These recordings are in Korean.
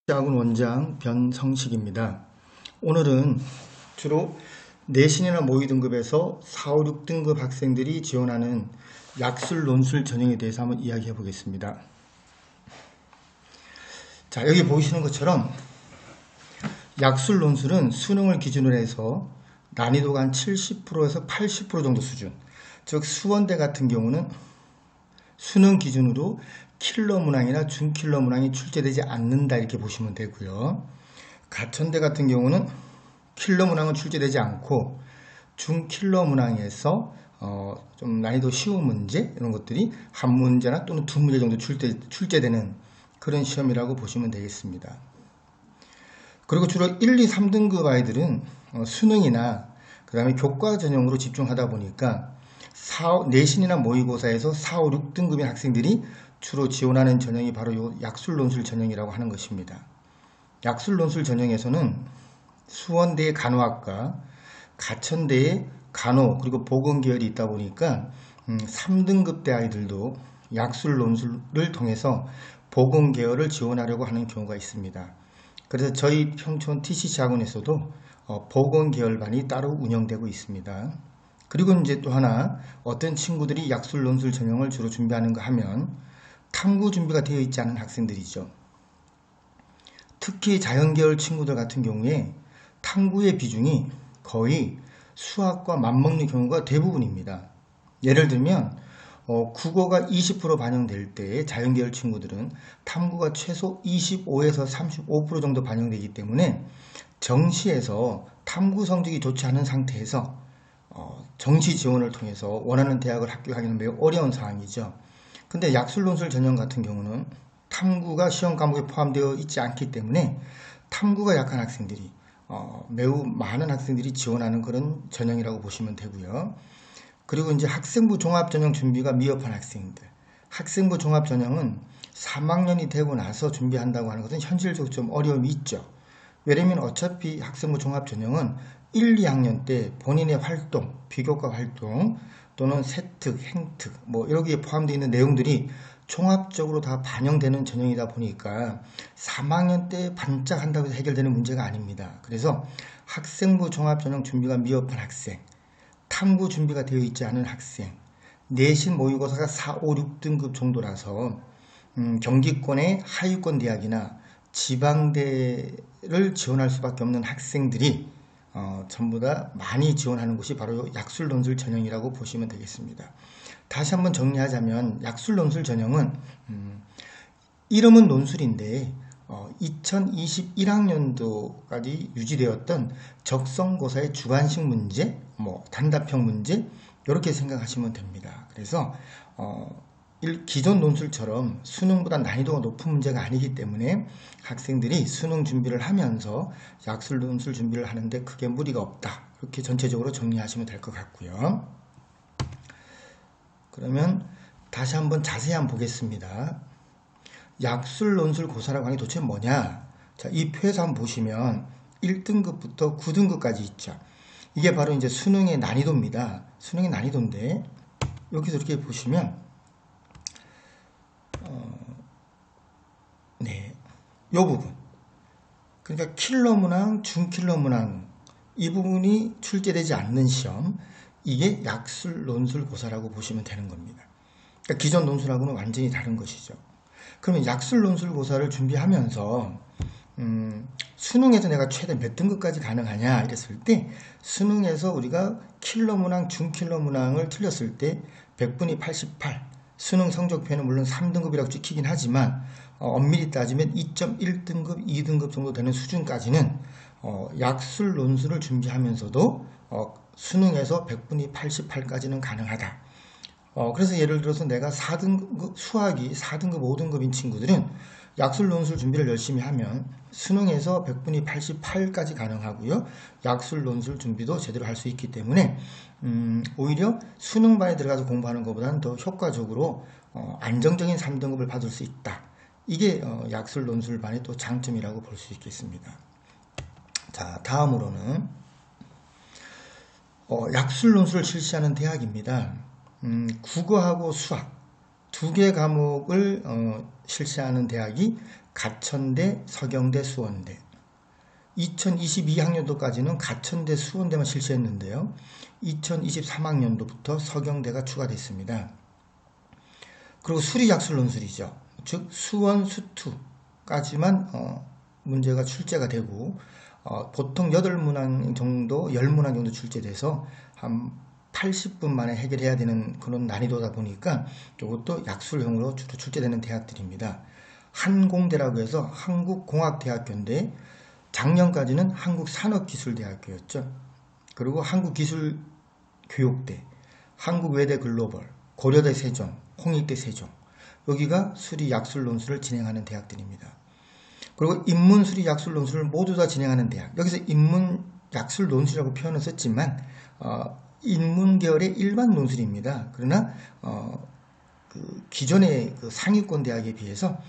대학원 원장 변성식입니다. 오늘은 주로 내신이나 모의 등급에서 4, 5, 6등급 학생들이 지원하는 약술, 논술 전형에 대해서 한번 이야기해 보겠습니다. 자, 여기 보이시는 것처럼 약술, 논술은 수능을 기준으로 해서 난이도가 한 70%에서 80% 정도 수준. 즉 수원대 같은 경우는 수능 기준으로 킬러 문항이나 준킬러 문항이 출제되지 않는다 이렇게 보시면 되고요. 가천대 같은 경우는 킬러 문항은 출제되지 않고 준킬러 문항에서 좀 난이도 쉬운 문제 이런 것들이 한 문제나 또는 두 문제 정도 출제되는 그런 시험이라고 보시면 되겠습니다. 그리고 주로 1, 2, 3등급 아이들은 수능이나 그 다음에 교과 전형으로 집중하다 보니까 내신이나 모의고사에서 4, 5, 6등급의 학생들이 주로 지원하는 전형이 바로 이 약술, 논술 전형이라고 하는 것입니다. 약술, 논술 전형에서는 수원대의 간호학과, 가천대의 간호, 그리고 보건 계열이 있다 보니까 3등급대 아이들도 약술, 논술을 통해서 보건 계열을 지원하려고 하는 경우가 있습니다. 그래서 저희 평촌 TCC 학원에서도 보건 계열반이 따로 운영되고 있습니다. 그리고 이제 또 하나 어떤 친구들이 약술, 논술 전형을 주로 준비하는가 하면 탐구 준비가 되어 있지 않은 학생들이죠. 특히 자연계열 친구들 같은 경우에 탐구의 비중이 거의 수학과 맞먹는 경우가 대부분입니다. 예를 들면 국어가 20% 반영될 때 자연계열 친구들은 탐구가 최소 25에서 35% 정도 반영되기 때문에 정시에서 탐구 성적이 좋지 않은 상태에서 정시 지원을 통해서 원하는 대학을 합격하기는 매우 어려운 상황이죠. 근데 약술, 논술 전형 같은 경우는 탐구가 시험 과목에 포함되어 있지 않기 때문에 탐구가 약한 학생들이 매우 많은 학생들이 지원하는 그런 전형이라고 보시면 되고요. 그리고 이제 학생부 종합전형 준비가 미흡한 학생들, 학생부 종합전형은 3학년이 되고 나서 준비한다고 하는 것은 현실적으로 좀 어려움이 있죠. 왜냐면 어차피 학생부 종합전형은 1, 2학년 때 본인의 활동, 비교과 활동 또는 세특, 행특 뭐 여기에 포함되어 있는 내용들이 종합적으로 다 반영되는 전형이다 보니까 3학년 때 반짝한다고 해서 해결되는 문제가 아닙니다. 그래서 학생부 종합전형 준비가 미흡한 학생, 탐구 준비가 되어 있지 않은 학생, 내신 모의고사가 4, 5, 6등급 정도라서 경기권의 하위권 대학이나 지방대를 지원할 수밖에 없는 학생들이 전부 다 많이 지원하는 곳이 바로 약술, 논술 전형이라고 보시면 되겠습니다. 다시 한번 정리하자면 약술, 논술 전형은 이름은 논술인데 2021학년도까지 유지되었던 적성고사의 주관식 문제, 단답형 문제 이렇게 생각하시면 됩니다. 그래서 기존 논술처럼 수능보다 난이도가 높은 문제가 아니기 때문에 학생들이 수능 준비를 하면서 약술, 논술 준비를 하는데 크게 무리가 없다. 이렇게 전체적으로 정리하시면 될 것 같고요. 그러면 다시 한번 자세히 한번 보겠습니다. 약술, 논술 고사라고 하는 게 도대체 뭐냐? 자, 이 표에서 한번 보시면 1등급부터 9등급까지 있죠. 이게 바로 이제 수능의 난이도입니다. 수능의 난이도인데 여기서 이렇게 보시면 이 부분, 그러니까 킬러 문항, 준킬러 문항 이 부분이 출제되지 않는 시험, 이게 약술, 논술 고사라고 보시면 되는 겁니다. 그러니까 기존 논술하고는 완전히 다른 것이죠. 그러면 약술, 논술 고사를 준비하면서 수능에서 내가 최대 몇 등급까지 가능하냐 이랬을 때 수능에서 우리가 킬러 문항, 준킬러 문항을 틀렸을 때 100분위 88, 수능 성적표에는 물론 3등급이라고 찍히긴 하지만 엄밀히 따지면 2.1등급, 2등급 정도 되는 수준까지는 약술, 논술을 준비하면서도 수능에서 100분위 88까지는 가능하다. 그래서 예를 들어서 내가 4등급, 수학이 4등급, 5등급인 친구들은 약술, 논술 준비를 열심히 하면 수능에서 100분위 88까지 가능하고요. 약술, 논술 준비도 제대로 할 수 있기 때문에 오히려 수능반에 들어가서 공부하는 것보다는 더 효과적으로 안정적인 3등급을 받을 수 있다. 이게 약술, 논술반의 또 장점이라고 볼 수 있겠습니다. 자, 다음으로는 약술, 논술을 실시하는 대학입니다. 국어하고 수학 두 개 과목을 실시하는 대학이 가천대, 서경대, 수원대. 2022학년도까지는 가천대, 수원대만 실시했는데요. 2023학년도부터 서경대가 추가됐습니다. 그리고 수리 약술 논술이죠. 즉 수원, 수투까지만 문제가 출제가 되고 보통 8문항 정도, 10문항 정도 출제돼서 한 80분 만에 해결해야 되는 그런 난이도다 보니까 이것도 약술형으로 주로 출제되는 대학들입니다. 한공대라고 해서 한국공학대학교인데 작년까지는 한국산업기술대학교였죠. 그리고 한국기술교육대, 한국외대 글로벌, 고려대 세종, 홍익대 세종, 여기가 수리 약술 논술을 진행하는 대학들입니다. 그리고 인문 수리 약술 논술을 모두 다 진행하는 대학. 여기서 인문 약술 논술이라고 표현을 썼지만 인문 계열의 일반 논술입니다. 그러나 기존의 상위권 대학에 비해서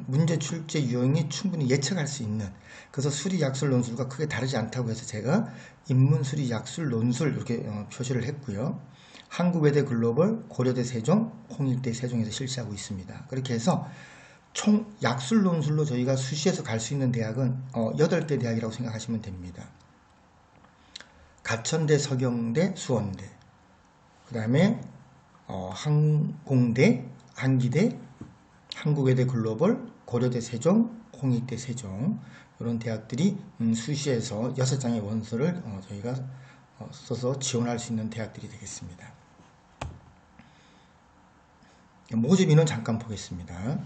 문제 출제 유형이 충분히 예측할 수 있는, 그래서 수리 약술 논술과 크게 다르지 않다고 해서 제가 인문 수리 약술 논술 이렇게 표시를 했고요. 한국외대 글로벌, 고려대 세종, 홍익대 세종에서 실시하고 있습니다. 그렇게 해서 총 약술 논술로 저희가 수시에서 갈 수 있는 대학은 8개 대학이라고 생각하시면 됩니다. 가천대, 서경대, 수원대, 그 다음에 한공대, 한기대, 한국외대 글로벌, 고려대 세종, 홍익대 세종, 이런 대학들이 수시에서 6장의 원서를 저희가 써서 지원할 수 있는 대학들이 되겠습니다. 모집 인원 잠깐 보겠습니다.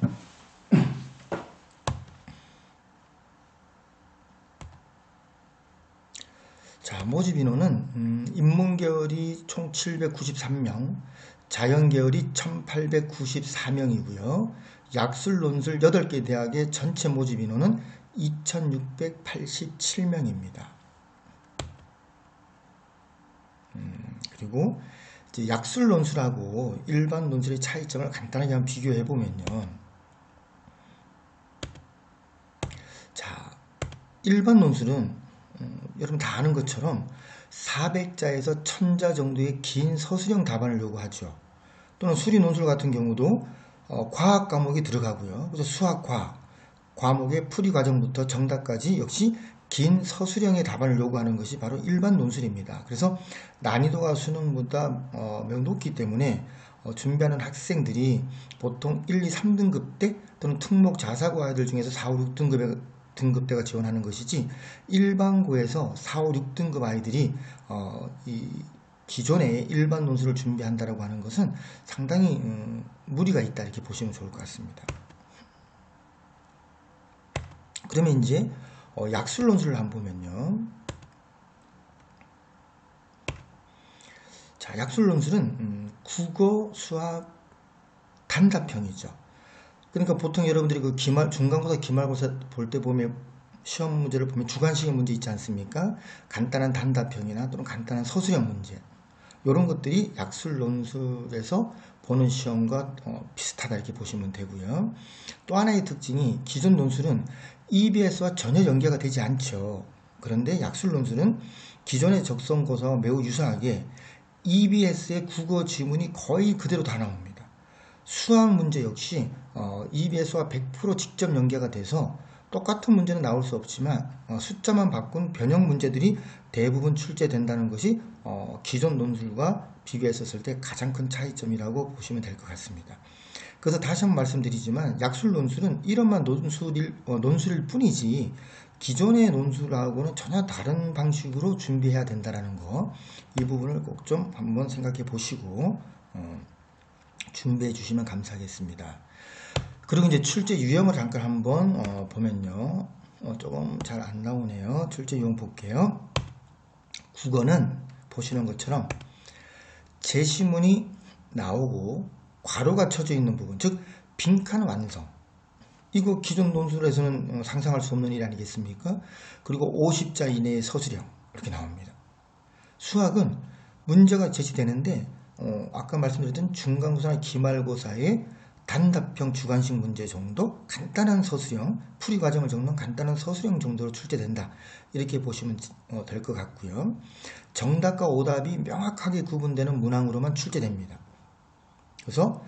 자, 모집 인원은 인문계열이 총 793명, 자연계열이 1894명이고요. 약술 논술 8개 대학의 전체 모집 인원은 2687명입니다. 그리고 이제 약술 논술하고 일반 논술의 차이점을 간단하게 한번 비교해 보면요. 자, 일반 논술은 여러분 다 아는 것처럼 400자에서 1000자 정도의 긴 서술형 답안을 요구하죠. 또는 수리 논술 같은 경우도 과학 과목이 들어가고요. 그래서 수학, 과학 과목의 풀이 과정부터 정답까지 역시 긴 서술형의 답안을 요구하는 것이 바로 일반 논술입니다. 그래서 난이도가 수능보다 매우 높기 때문에 준비하는 학생들이 보통 1, 2, 3등급대 또는 특목 자사고아이들 중에서 4, 5, 6등급대가 지원하는 것이지, 일반고에서 4, 5, 6등급 아이들이 이 기존의 일반 논술을 준비한다라고 하는 것은 상당히 무리가 있다, 이렇게 보시면 좋을 것 같습니다. 그러면 이제 약술 논술을 한번 보면요. 자, 약술 논술은 국어, 수학 단답형이죠. 그러니까 보통 여러분들이 그 중간고사, 기말고사 볼 때 보면 시험 문제를 보면 주관식의 문제 있지 않습니까? 간단한 단답형이나 또는 간단한 서술형 문제, 이런 것들이 약술 논술에서 보는 시험과 비슷하다, 이렇게 보시면 되고요. 또 하나의 특징이 기존 논술은 EBS와 전혀 연계가 되지 않죠. 그런데 약술 논술은 기존의 적성고사와 매우 유사하게 EBS의 국어 지문이 거의 그대로 다 나옵니다. 수학 문제 역시 EBS와 100% 직접 연계가 돼서 똑같은 문제는 나올 수 없지만 숫자만 바꾼 변형 문제들이 대부분 출제된다는 것이 기존 논술과 비교했었을 때 가장 큰 차이점이라고 보시면 될 것 같습니다. 그래서 다시 한번 말씀드리지만 약술 논술은 이런만 논술일 뿐이지 기존의 논술하고는 전혀 다른 방식으로 준비해야 된다는 거, 이 부분을 꼭 좀 한번 생각해 보시고 준비해 주시면 감사하겠습니다. 그리고 이제 출제 유형을 잠깐 한번 보면요. 조금 잘 안 나오네요. 출제 유형 볼게요. 국어는 보시는 것처럼 제시문이 나오고 괄호가 쳐져 있는 부분, 즉 빈칸 완성, 이거 기존 논술에서는 상상할 수 없는 일 아니겠습니까? 그리고 50자 이내의 서술형, 이렇게 나옵니다. 수학은 문제가 제시되는데 아까 말씀드렸던 중간고사나 기말고사의 단답형 주관식 문제 정도, 간단한 서술형, 풀이 과정을 적는 간단한 서술형 정도로 출제된다, 이렇게 보시면 될 것 같고요. 정답과 오답이 명확하게 구분되는 문항으로만 출제됩니다. 그래서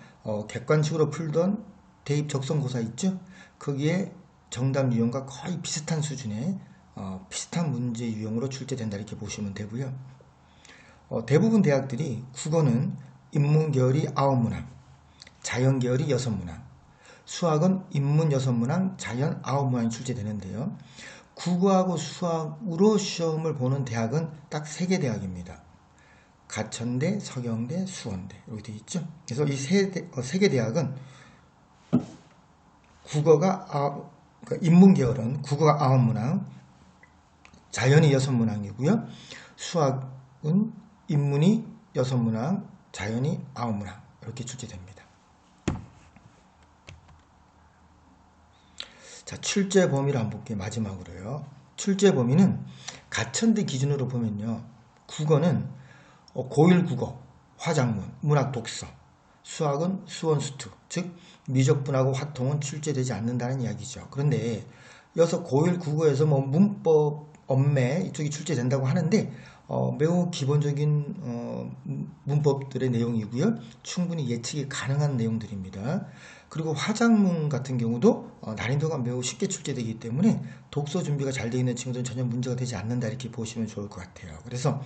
객관식으로 풀던 대입 적성고사 있죠? 거기에 정답 유형과 거의 비슷한 수준의 비슷한 문제 유형으로 출제된다 이렇게 보시면 되고요. 대부분 대학들이 국어는 인문계열이 9문항, 자연계열이 6문항, 수학은 인문 6문항, 자연 9문항이 출제되는데요. 국어하고 수학으로 시험을 보는 대학은 딱 3개 대학입니다. 가천대, 서경대, 수원대 이렇게 되어 있죠. 그래서 이 세 개 대학은 국어가 그러니까 인문계열은 국어가 9문항, 자연이 6문항이고요. 수학은 인문이 6문항, 자연이 9문항 이렇게 출제됩니다. 자, 출제 범위를 한번 볼게요. 마지막으로요. 출제 범위는 가천대 기준으로 보면요. 국어는 고1 국어, 화작문, 문학 독서, 수학은 수원 수투, 즉 미적분하고 화통은 출제되지 않는다는 이야기죠. 그런데 여기서 고1 국어에서 뭐 문법, 언매 이쪽이 출제된다고 하는데 매우 기본적인 문법들의 내용이고요. 충분히 예측이 가능한 내용들입니다. 그리고 화작문 같은 경우도 난이도가 매우 쉽게 출제되기 때문에 독서 준비가 잘 되어 있는 친구들은 전혀 문제가 되지 않는다 이렇게 보시면 좋을 것 같아요. 그래서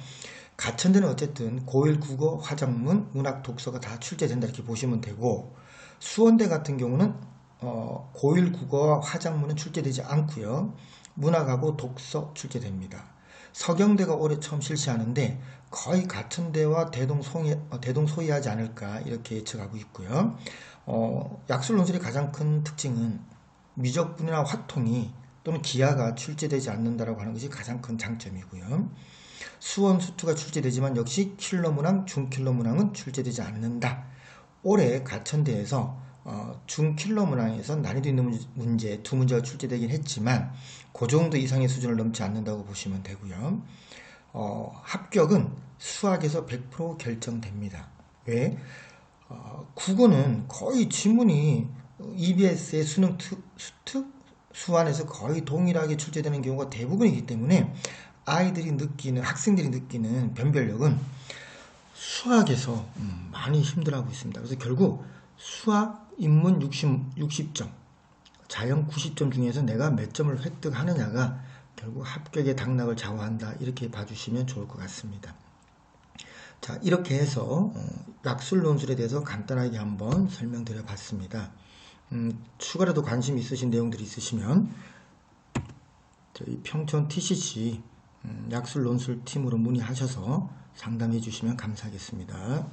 가천대는 어쨌든 고1 국어, 화작문, 문학, 독서가 다 출제된다 이렇게 보시면 되고, 수원대 같은 경우는 고1 국어와 화작문은 출제되지 않고요. 문학하고 독서 출제됩니다. 서경대가 올해 처음 실시하는데 거의 가천대와 대동소이하지 않을까 이렇게 예측하고 있고요. 약술논술의 가장 큰 특징은 미적분이나 화통이 또는 기하가 출제되지 않는다라고 하는 것이 가장 큰 장점이고요. 수원 수투가 출제되지만 역시 킬러 문항, 중킬러 문항은 출제되지 않는다. 올해 가천대에서 중킬러 문항에서 난이도 있는 문제 2문제가 출제되긴 했지만 그 정도 이상의 수준을 넘지 않는다고 보시면 되고요. 합격은 수학에서 100% 결정됩니다. 왜? 국어는 거의 지문이 EBS의 수능 수특 수완에서 거의 동일하게 출제되는 경우가 대부분이기 때문에 학생들이 느끼는 변별력은 수학에서 많이 힘들어하고 있습니다. 그래서 결국 수학, 인문 60점, 자연 90점 중에서 내가 몇 점을 획득하느냐가 결국 합격의 당락을 좌우한다. 이렇게 봐주시면 좋을 것 같습니다. 자, 이렇게 해서 약술논술에 대해서 간단하게 한번 설명드려 봤습니다. 추가로도 관심 있으신 내용들이 있으시면 저희 평촌 TCC 약술논술 팀으로 문의하셔서 상담해 주시면 감사하겠습니다.